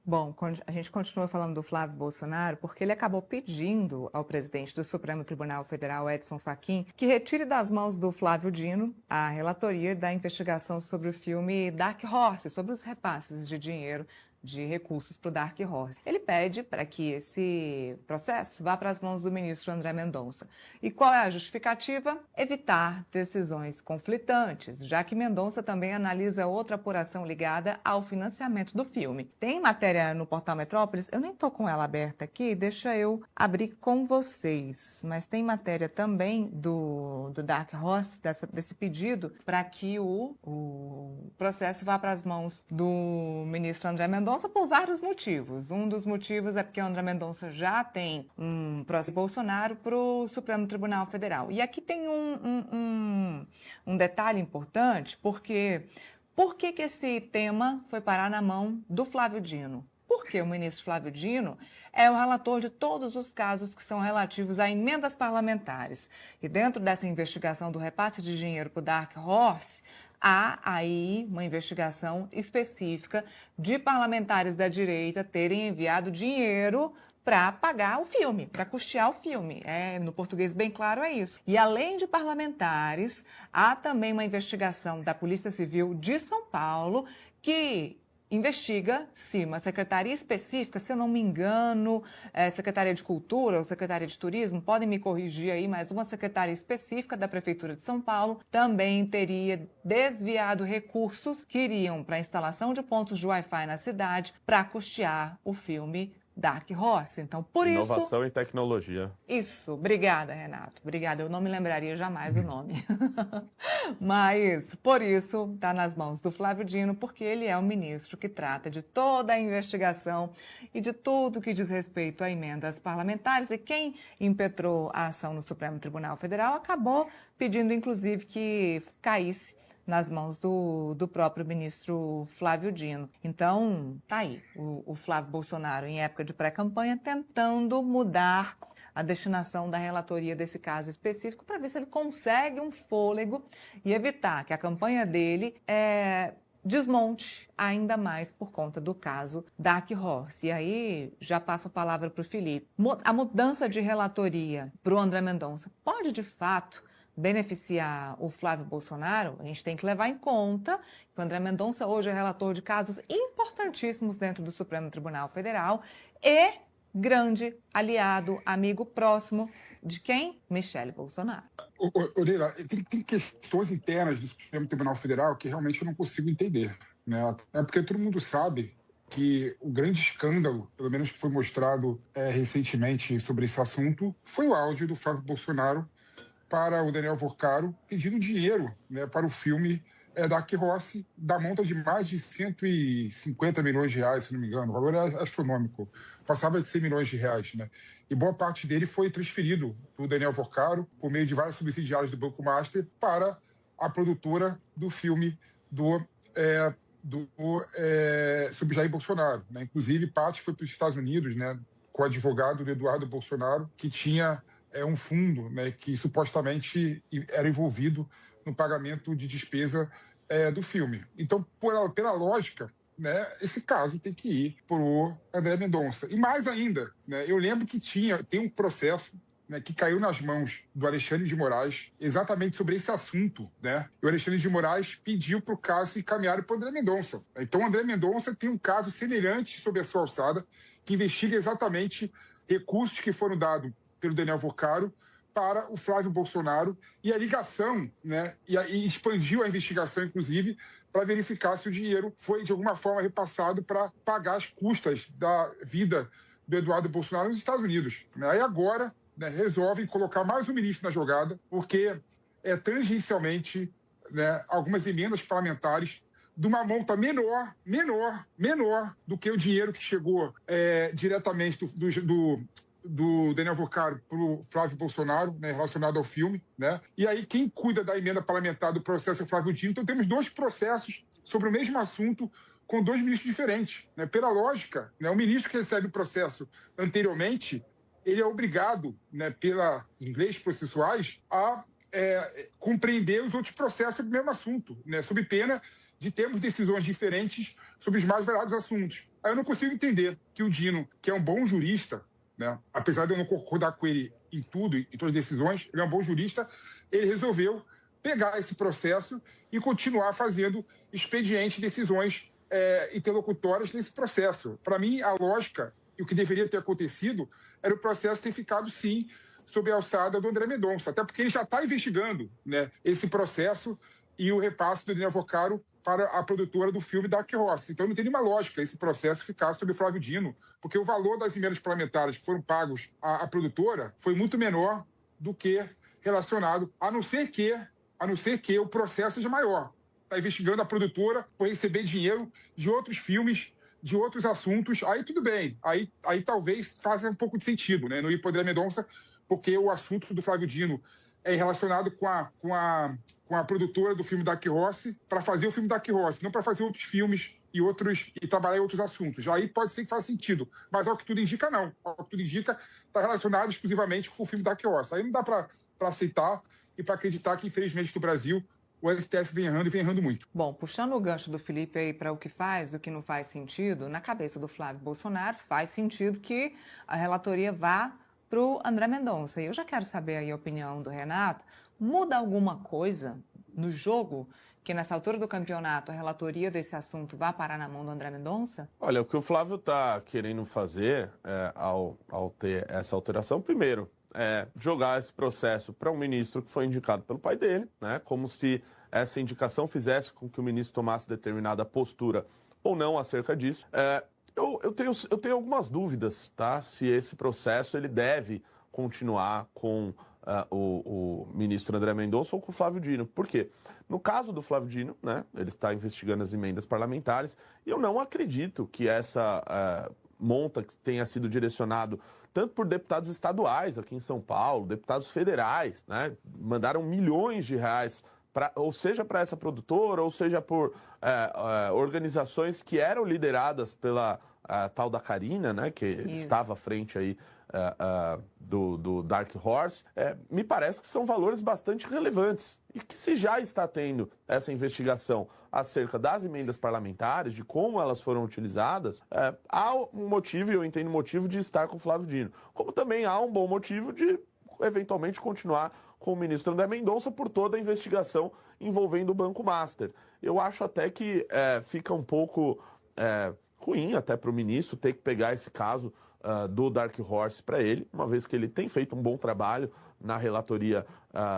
Bom, a gente continua falando do Flávio Bolsonaro porque ele acabou pedindo ao presidente do Supremo Tribunal Federal, Edson Fachin, que retire das mãos do Flávio Dino a relatoria da investigação sobre o filme Dark Horse, sobre os repasses de dinheiro de recursos para o Dark Horse. Ele pede para que esse processo vá para as mãos do ministro André Mendonça. E qual é a justificativa? Evitar decisões conflitantes, já que Mendonça também analisa outra apuração ligada ao financiamento do filme. Tem matéria no portal Metrópolis, eu nem estou com ela aberta aqui, deixa eu abrir com vocês, mas tem matéria também do Dark Horse, desse pedido para que o processo vá para as mãos do ministro André Mendonça por vários motivos. Um dos motivos é porque o André Mendonça já tem um processo Bolsonaro para o Supremo Tribunal Federal. E aqui tem um detalhe importante, porque por que esse tema foi parar na mão do Flávio Dino? Porque o ministro Flávio Dino é o relator de todos os casos que são relativos a emendas parlamentares. E dentro dessa investigação do repasse de dinheiro para o Dark Horse, há aí uma investigação específica de parlamentares da direita terem enviado dinheiro para pagar o filme, para custear o filme. No português bem claro é isso. E além de parlamentares, há também uma investigação da Polícia Civil de São Paulo que investiga se uma secretaria específica, se eu não me engano, Secretaria de Cultura ou Secretaria de Turismo, podem me corrigir aí, mas uma secretaria específica da Prefeitura de São Paulo também teria desviado recursos que iriam para a instalação de pontos de Wi-Fi na cidade para custear o filme Dark Horse. Então, por isso... Inovação e tecnologia. Isso, obrigada, Renato. Obrigada, eu não me lembraria jamais o nome. Mas, por isso, está nas mãos do Flávio Dino, porque ele é o ministro que trata de toda a investigação e de tudo que diz respeito a emendas parlamentares. E quem impetrou a ação no Supremo Tribunal Federal acabou pedindo, inclusive, que caísse nas mãos do próprio ministro Flávio Dino. Então, tá aí, o Flávio Bolsonaro, em época de pré-campanha, tentando mudar a destinação da relatoria desse caso específico para ver se ele consegue um fôlego e evitar que a campanha dele desmonte ainda mais por conta do caso Dark Horse. E aí, já passo a palavra para o Felipe. A mudança de relatoria para o André Mendonça pode, de fato, beneficiar o Flávio Bolsonaro? A gente tem que levar em conta que o André Mendonça hoje é relator de casos importantíssimos dentro do Supremo Tribunal Federal e grande aliado, amigo próximo de quem? Michele Bolsonaro. Leila, tem questões internas do Supremo Tribunal Federal que realmente eu não consigo entender, né? É porque todo mundo sabe que o grande escândalo, pelo menos que foi mostrado recentemente sobre esse assunto, foi o áudio do Flávio Bolsonaro para o Daniel Vorcaro pedindo dinheiro, né, para o filme Dark Horse, da monta de mais de 150 milhões de reais, se não me engano. O valor é astronômico. Passava de 100 milhões de reais, né? E boa parte dele foi transferido do Daniel Vorcaro, por meio de vários subsidiários do Banco Master, para a produtora do filme sobre Jair Bolsonaro, né? Inclusive, parte foi para os Estados Unidos, né, com o advogado do Eduardo Bolsonaro, que tinha um fundo, né, que supostamente era envolvido no pagamento de despesa do filme. Então, pela lógica, né, esse caso tem que ir para o André Mendonça. E mais ainda, né, eu lembro que tem um processo, né, que caiu nas mãos do Alexandre de Moraes exatamente sobre esse assunto, né? E o Alexandre de Moraes pediu para o caso encaminhar para o André Mendonça. Então, o André Mendonça tem um caso semelhante sob a sua alçada, que investiga exatamente recursos que foram dados pelo Daniel Vorcaro para o Flávio Bolsonaro e a ligação, né, e expandiu a investigação, inclusive, para verificar se o dinheiro foi, de alguma forma, repassado para pagar as custas da vida do Eduardo Bolsonaro nos Estados Unidos, né? E agora, né, resolvem colocar mais um ministro na jogada, porque tangencialmente, né, algumas emendas parlamentares de uma monta menor do que o dinheiro que chegou diretamente do Daniel Vorcaro para o Flávio Bolsonaro, né, relacionado ao filme, né? E aí quem cuida da emenda parlamentar do processo é o Flávio Dino. Então temos dois processos sobre o mesmo assunto com dois ministros diferentes, né? Pela lógica, né, o ministro que recebe o processo anteriormente, ele é obrigado, né, pelas leis processuais, a compreender os outros processos sobre o mesmo assunto, né, sob pena de termos decisões diferentes sobre os mais variados assuntos. Aí eu não consigo entender que o Dino, que é um bom jurista, né, apesar de eu não concordar com ele em tudo, em todas as decisões, ele é um bom jurista, ele resolveu pegar esse processo e continuar fazendo expedientes, decisões interlocutórias nesse processo. Para mim, a lógica e o que deveria ter acontecido era o processo ter ficado, sim, sob a alçada do André Mendonça, até porque ele já está investigando, né, esse processo e o repasse do Daniel Vocaro para a produtora do filme Dark Horse. Então não tem nenhuma lógica esse processo ficar sob o Flávio Dino, porque o valor das emendas parlamentares que foram pagos à produtora foi muito menor do que relacionado, a não ser que o processo seja maior. Está investigando a produtora por receber dinheiro de outros filmes, de outros assuntos, aí tudo bem. Aí talvez faça um pouco de sentido, né? Não ir para o André Mendonça, porque o assunto do Flávio Dino é relacionado com a produtora do filme Dark Horse para fazer o filme Dark Horse, não para fazer outros filmes e trabalhar em outros assuntos. Aí pode ser que faça sentido, mas ao que tudo indica, não. Ao que tudo indica, está relacionado exclusivamente com o filme Dark Horse. Aí não dá para aceitar e para acreditar que, infelizmente, no Brasil, o STF vem errando e vem errando muito. Bom, puxando o gancho do Felipe aí para o que faz, o que não faz sentido, na cabeça do Flávio Bolsonaro, faz sentido que a relatoria vá para o André Mendonça. E eu já quero saber aí a opinião do Renato. Muda alguma coisa no jogo que nessa altura do campeonato a relatoria desse assunto vá parar na mão do André Mendonça? Olha, o que o Flávio está querendo fazer ao ter essa alteração, primeiro, jogar esse processo para um ministro que foi indicado pelo pai dele, né? Como se essa indicação fizesse com que o ministro tomasse determinada postura ou não acerca disso. Eu tenho algumas dúvidas, tá? Se esse processo ele deve continuar com o ministro André Mendonça ou com o Flávio Dino. Por quê? No caso do Flávio Dino, né? Ele está investigando as emendas parlamentares e eu não acredito que essa monta que tenha sido direcionado tanto por deputados estaduais aqui em São Paulo, deputados federais, né? Mandaram milhões de reais, ou seja para essa produtora, ou seja por organizações que eram lideradas pela tal da Karina, né? Que estava à frente aí do Dark Horse. Me parece que são valores bastante relevantes e que se já está tendo essa investigação acerca das emendas parlamentares, de como elas foram utilizadas, há um motivo, e eu entendo motivo, de estar com o Flávio Dino. Como também há um bom motivo de, eventualmente, continuar com o ministro André Mendonça por toda a investigação envolvendo o Banco Master. Eu acho até que fica um pouco ruim até para o ministro ter que pegar esse caso do Dark Horse para ele, uma vez que ele tem feito um bom trabalho na relatoria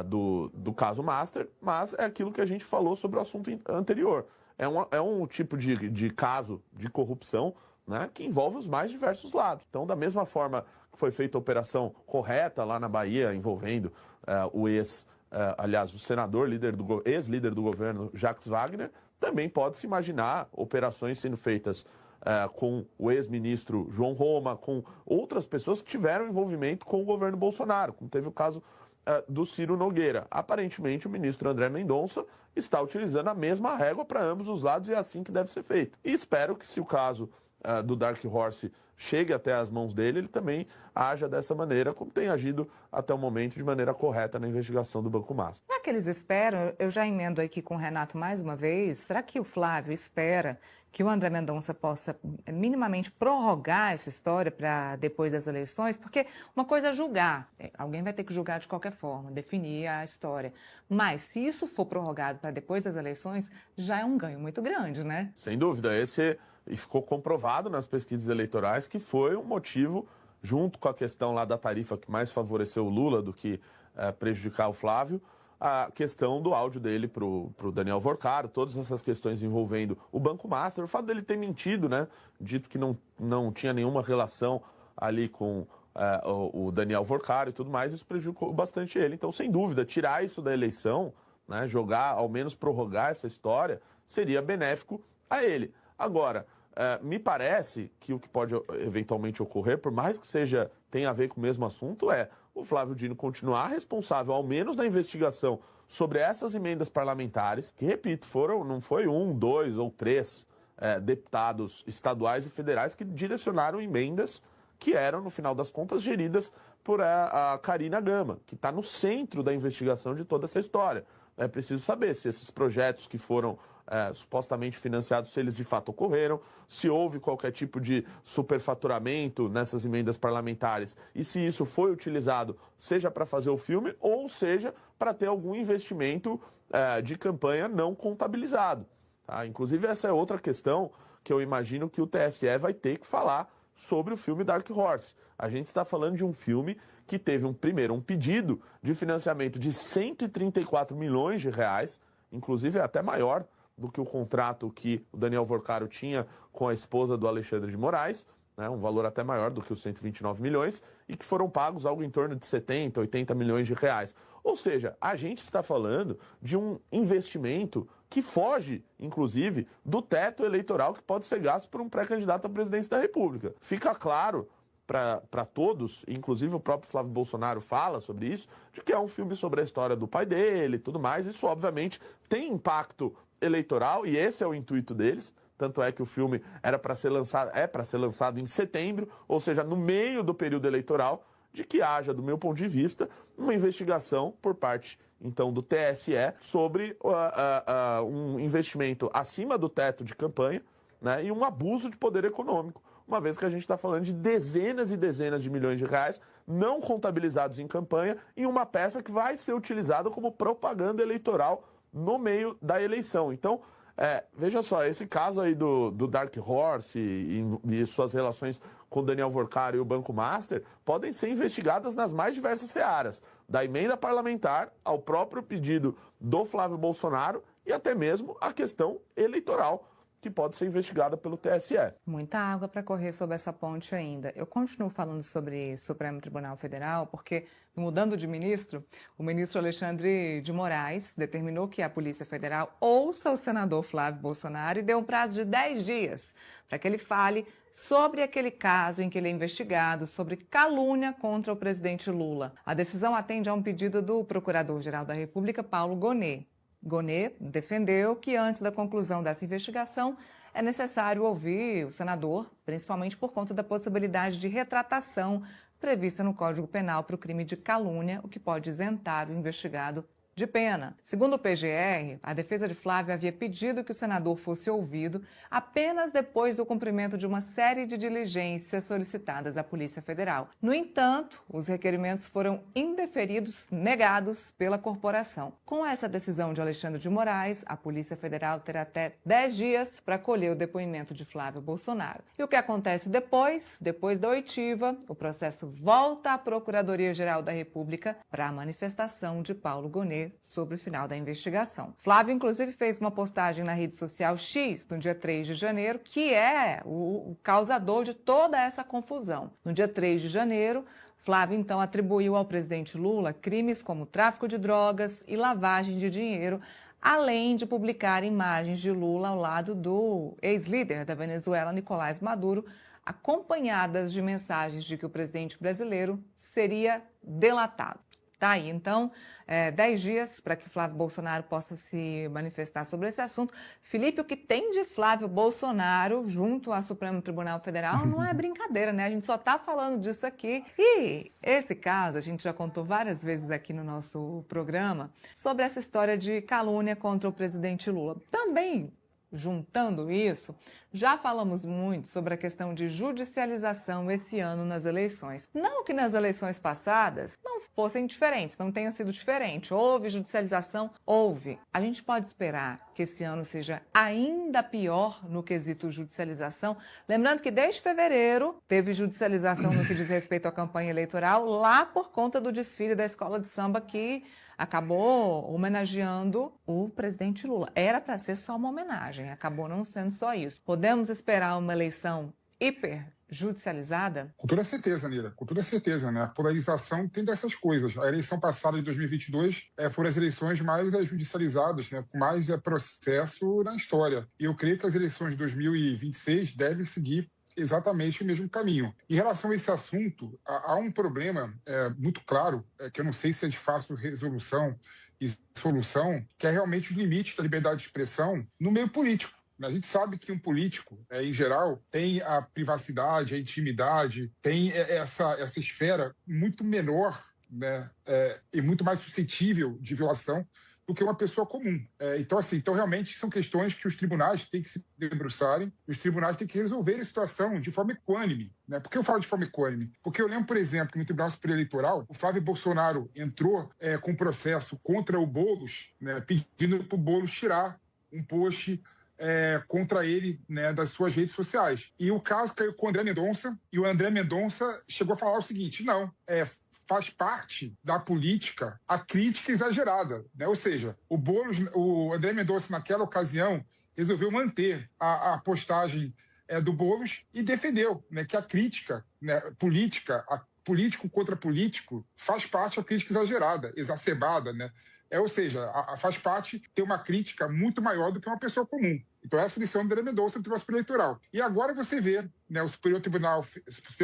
do caso Master, mas é aquilo que a gente falou sobre o assunto anterior. É um tipo de caso de corrupção, né, que envolve os mais diversos lados. Então, da mesma forma que foi feita a operação correta lá na Bahia, envolvendo o senador, ex-líder do governo, Jacques Wagner, também pode-se imaginar operações sendo feitas com o ex-ministro João Roma, com outras pessoas que tiveram envolvimento com o governo Bolsonaro, como teve o caso do Ciro Nogueira. Aparentemente, o ministro André Mendonça está utilizando a mesma régua para ambos os lados e é assim que deve ser feito. E espero que, se o caso do Dark Horse chegue até as mãos dele, ele também haja dessa maneira, como tem agido até o momento, de maneira correta na investigação do Banco Master. Será que eles esperam? Eu já emendo aqui com o Renato mais uma vez. Será que o Flávio espera que o André Mendonça possa minimamente prorrogar essa história para depois das eleições? Porque uma coisa é julgar, alguém vai ter que julgar de qualquer forma, definir a história. Mas se isso for prorrogado para depois das eleições, já é um ganho muito grande, né? Sem dúvida, e ficou comprovado nas pesquisas eleitorais que foi um motivo, junto com a questão lá da tarifa que mais favoreceu o Lula do que prejudicar o Flávio, a questão do áudio dele para o Daniel Vocaro, todas essas questões envolvendo o Banco Master, o fato dele ter mentido, né, dito que não tinha nenhuma relação ali com o Daniel Vocaro e tudo mais, isso prejudicou bastante ele. Então, sem dúvida, tirar isso da eleição, né, jogar, ao menos prorrogar essa história, seria benéfico a ele. Agora, me parece que o que pode eventualmente ocorrer, por mais que tenha a ver com o mesmo assunto, o Flávio Dino continuar responsável, ao menos na investigação, sobre essas emendas parlamentares, que, repito, não foi 1, 2 ou 3 deputados estaduais e federais que direcionaram emendas que eram, no final das contas, geridas por a Karina Gama, que está no centro da investigação de toda essa história. É preciso saber se esses projetos que foram supostamente financiados, se eles de fato ocorreram, se houve qualquer tipo de superfaturamento nessas emendas parlamentares e se isso foi utilizado, seja para fazer o filme ou seja para ter algum investimento de campanha não contabilizado. Tá? Inclusive, essa é outra questão que eu imagino que o TSE vai ter que falar sobre o filme Dark Horse. A gente está falando de um filme que teve um pedido de financiamento de 134 milhões de reais, inclusive é até maior do que o contrato que o Daniel Vorcaro tinha com a esposa do Alexandre de Moraes, né, um valor até maior do que os 129 milhões, e que foram pagos algo em torno de 70, 80 milhões de reais. Ou seja, a gente está falando de um investimento que foge, inclusive, do teto eleitoral que pode ser gasto por um pré-candidato à presidência da República. Fica claro para todos, inclusive o próprio Flávio Bolsonaro fala sobre isso, de que é um filme sobre a história do pai dele e tudo mais. Isso, obviamente, tem impacto eleitoral e esse é o intuito deles. Tanto é que o filme era para ser lançado em setembro, ou seja, no meio do período eleitoral, de que haja, do meu ponto de vista, uma investigação por parte, então, do TSE sobre um investimento acima do teto de campanha, né, e um abuso de poder econômico, uma vez que a gente está falando de dezenas e dezenas de milhões de reais não contabilizados em campanha em uma peça que vai ser utilizada como propaganda eleitoral no meio da eleição. Então, veja só, esse caso aí do Dark Horse e suas relações com Daniel Vorcaro e o Banco Master podem ser investigadas nas mais diversas searas, da emenda parlamentar ao próprio pedido do Flávio Bolsonaro e até mesmo a questão eleitoral, que pode ser investigada pelo TSE. Muita água para correr sobre essa ponte ainda. Eu continuo falando sobre Supremo Tribunal Federal porque, mudando de ministro, o ministro Alexandre de Moraes determinou que a Polícia Federal ouça o senador Flávio Bolsonaro e deu um prazo de 10 dias para que ele fale sobre aquele caso em que ele é investigado sobre calúnia contra o presidente Lula. A decisão atende a um pedido do Procurador-Geral da República, Paulo Gonet. Gonet defendeu que antes da conclusão dessa investigação é necessário ouvir o senador, principalmente por conta da possibilidade de retratação prevista no Código Penal para o crime de calúnia, o que pode isentar o investigado de pena. Segundo o PGR, a defesa de Flávio havia pedido que o senador fosse ouvido apenas depois do cumprimento de uma série de diligências solicitadas à Polícia Federal. No entanto, os requerimentos foram indeferidos, negados pela corporação. Com essa decisão de Alexandre de Moraes, a Polícia Federal terá até 10 dias para colher o depoimento de Flávio Bolsonaro. E o que acontece depois? Depois da oitiva, o processo volta à Procuradoria-Geral da República para a manifestação de Paulo Gonet sobre o final da investigação. Flávio, inclusive, fez uma postagem na rede social X, no dia 3 de janeiro, que é o causador de toda essa confusão. No dia 3 de janeiro, Flávio, então, atribuiu ao presidente Lula crimes como tráfico de drogas e lavagem de dinheiro, além de publicar imagens de Lula ao lado do ex-líder da Venezuela, Nicolás Maduro, acompanhadas de mensagens de que o presidente brasileiro seria delatado. Tá aí, então, 10 dias para que Flávio Bolsonaro possa se manifestar sobre esse assunto. Felipe, o que tem de Flávio Bolsonaro junto ao Supremo Tribunal Federal não é brincadeira, né? A gente só está falando disso aqui. E esse caso, a gente já contou várias vezes aqui no nosso programa, sobre essa história de calúnia contra o presidente Lula. Também, juntando isso, já falamos muito sobre a questão de judicialização esse ano nas eleições. Não que nas eleições passadas não fossem diferentes, não tenha sido diferente. Houve judicialização? Houve. A gente pode esperar que esse ano seja ainda pior no quesito judicialização. Lembrando que desde fevereiro teve judicialização no que diz respeito à campanha eleitoral, lá por conta do desfile da escola de samba que acabou homenageando o presidente Lula. Era para ser só uma homenagem, acabou não sendo só isso. Podemos esperar uma eleição hiper judicializada? Com toda certeza, Nira, com toda certeza, né? A polarização tem dessas coisas. A eleição passada de 2022 foram as eleições mais judicializadas, né? Com mais processo na história. E eu creio que as eleições de 2026 devem seguir exatamente o mesmo caminho. Em relação a esse assunto, há um problema muito claro, que eu não sei se é de fácil resolução e solução, que é realmente os limites da liberdade de expressão no meio político. A gente sabe que um político, em geral, tem a privacidade, a intimidade, tem essa esfera muito menor, né, e muito mais suscetível de violação do que uma pessoa comum. Então, realmente, são questões que os tribunais têm que se debruçarem, os tribunais têm que resolver a situação de forma equânime. Né? Por que eu falo de forma equânime? Porque eu lembro, por exemplo, que no Tribunal Superior Eleitoral, o Flávio Bolsonaro entrou com um processo contra o Boulos, né, pedindo para o Boulos tirar um post contra ele, né, das suas redes sociais. E o caso caiu com o André Mendonça, e o André Mendonça chegou a falar o seguinte: não, faz parte da política a crítica exagerada, né? Ou seja, o André Mendonça, naquela ocasião, resolveu manter a postagem do Boulos e defendeu, né, que a crítica, né, político contra político, faz parte da crítica exagerada, exacerbada, né? Ou seja, faz parte ter uma crítica muito maior do que uma pessoa comum. Então, essa é a definição do André Mendonça no Tribunal Superior Eleitoral. E agora você vê, né, o Supremo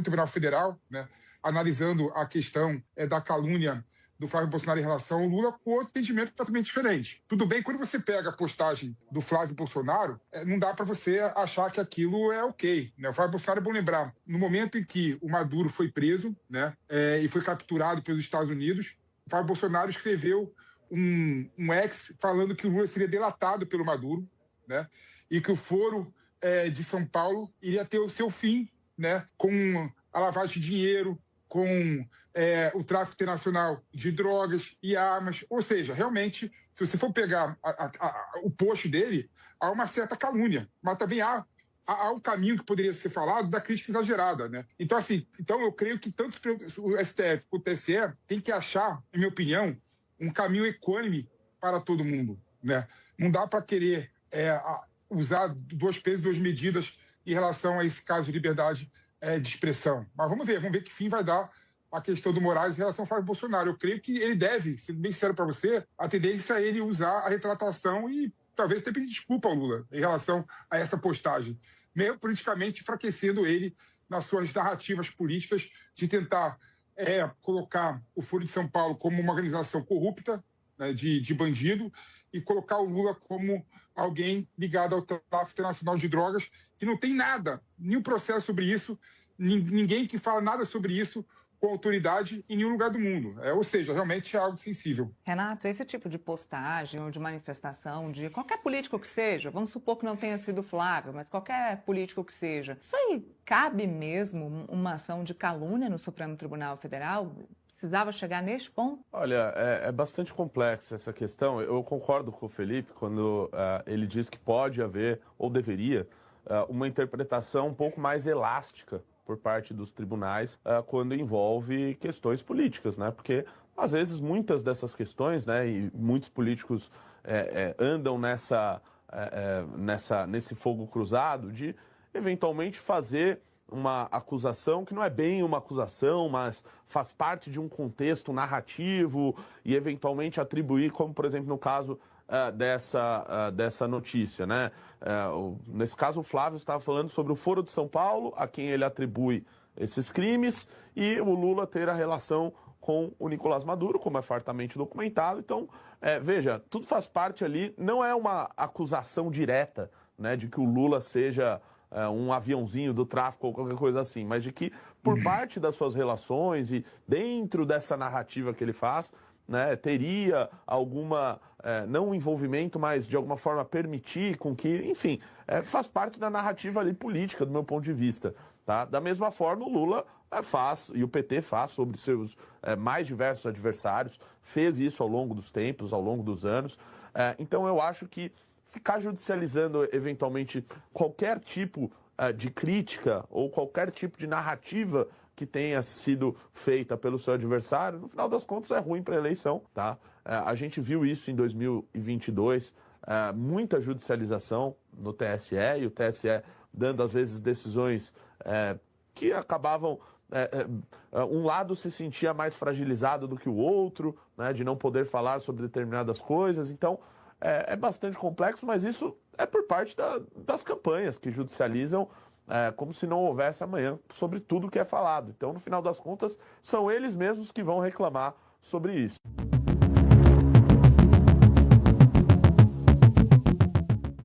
Tribunal Federal, né, analisando a questão da calúnia do Flávio Bolsonaro em relação ao Lula com outro entendimento completamente diferente. Tudo bem, quando você pega a postagem do Flávio Bolsonaro, não dá para você achar que aquilo é ok. Né? O Flávio Bolsonaro, é bom lembrar, no momento em que o Maduro foi preso, né, e foi capturado pelos Estados Unidos, o Flávio Bolsonaro escreveu um ex falando que o Lula seria delatado pelo Maduro, né, e que o Foro de São Paulo iria ter o seu fim, né, com a lavagem de dinheiro, com o tráfico internacional de drogas e armas. Ou seja, realmente, se você for pegar o post dele, há uma certa calúnia, mas também há um caminho que poderia ser falado da crítica exagerada, né? Então, eu creio que tanto o STF quanto o TSE tem que achar, em minha opinião, um caminho equânime para todo mundo, né? Não dá para querer usar duas pesos, duas medidas em relação a esse caso de liberdade de expressão. Mas vamos ver que fim vai dar a questão do Moraes em relação ao Flávio Bolsonaro. Eu creio que ele deve, sendo bem sincero para você, a tendência é ele usar a retratação e talvez até pedir desculpa ao Lula em relação a essa postagem, mesmo politicamente enfraquecendo ele nas suas narrativas políticas de tentar colocar o Foro de São Paulo como uma organização corrupta, né, de bandido, e colocar o Lula como alguém ligado ao tráfico internacional de drogas, e não tem nada, nenhum processo sobre isso, ninguém que fala nada sobre isso com autoridade em nenhum lugar do mundo. Ou seja, realmente é algo sensível. Renato, esse tipo de postagem ou de manifestação de qualquer político que seja, vamos supor que não tenha sido Flávio, mas qualquer político que seja, isso aí cabe mesmo uma ação de calúnia no Supremo Tribunal Federal? Precisava chegar neste ponto? Olha, é bastante complexa essa questão. Eu concordo com o Felipe quando ele diz que pode haver, ou deveria, uma interpretação um pouco mais elástica por parte dos tribunais quando envolve questões políticas, né? Porque, às vezes, muitas dessas questões, né, e muitos políticos andam nesse fogo cruzado de, eventualmente, fazer uma acusação que não é bem uma acusação, mas faz parte de um contexto narrativo e, eventualmente, atribuir, como, por exemplo, no caso dessa notícia, né? Nesse caso, o Flávio estava falando sobre o Foro de São Paulo, a quem ele atribui esses crimes, e o Lula ter a relação com o Nicolás Maduro, como é fartamente documentado. Então, veja, tudo faz parte ali, não é uma acusação direta, né, de que o Lula seja um aviãozinho do tráfico ou qualquer coisa assim, mas de que, por parte das suas relações e dentro dessa narrativa que ele faz, né, teria alguma, não um envolvimento, mas de alguma forma permitir com que, enfim, faz parte da narrativa ali política, do meu ponto de vista. Tá? Da mesma forma, o Lula faz, e o PT faz sobre seus mais diversos adversários, fez isso ao longo dos tempos, ao longo dos anos. Então, eu acho que ficar judicializando, eventualmente, qualquer tipo de crítica ou qualquer tipo de narrativa que tenha sido feita pelo seu adversário, no final das contas é ruim para a eleição, tá? A gente viu isso em 2022, muita judicialização no TSE, e o TSE dando, às vezes, decisões que acabavam... um lado se sentia mais fragilizado do que o outro, né, de não poder falar sobre determinadas coisas. Então, é bastante complexo, mas isso é por parte das campanhas que judicializam como se não houvesse amanhã sobre tudo que é falado. Então, no final das contas, são eles mesmos que vão reclamar sobre isso.